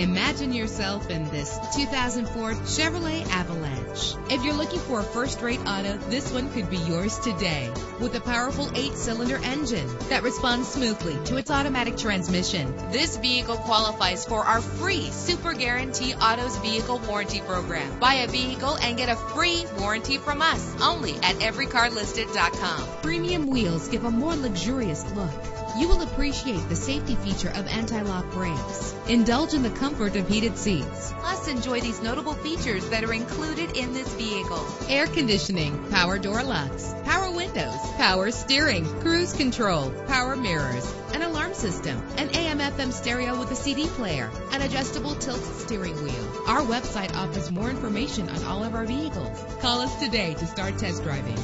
Imagine yourself in this 2004 Chevrolet Avalanche. If you're looking for a first-rate auto, this one could be yours today. With a powerful 8-cylinder engine that responds smoothly to its automatic transmission, this vehicle qualifies for our free Super Guarantee Autos Vehicle Warranty Program. Buy a vehicle and get a free warranty from us only at everycarlisted.com. Premium wheels give a more luxurious look. You will appreciate the safety feature of anti-lock brakes. Indulge in the comfort of heated seats. Plus, enjoy these notable features that are included in this vehicle: air conditioning, power door locks, power windows, power steering, cruise control, power mirrors, an alarm system, an AM/FM stereo with a CD player, an adjustable tilt steering wheel. Our website offers more information on all of our vehicles. Call us today to start test driving.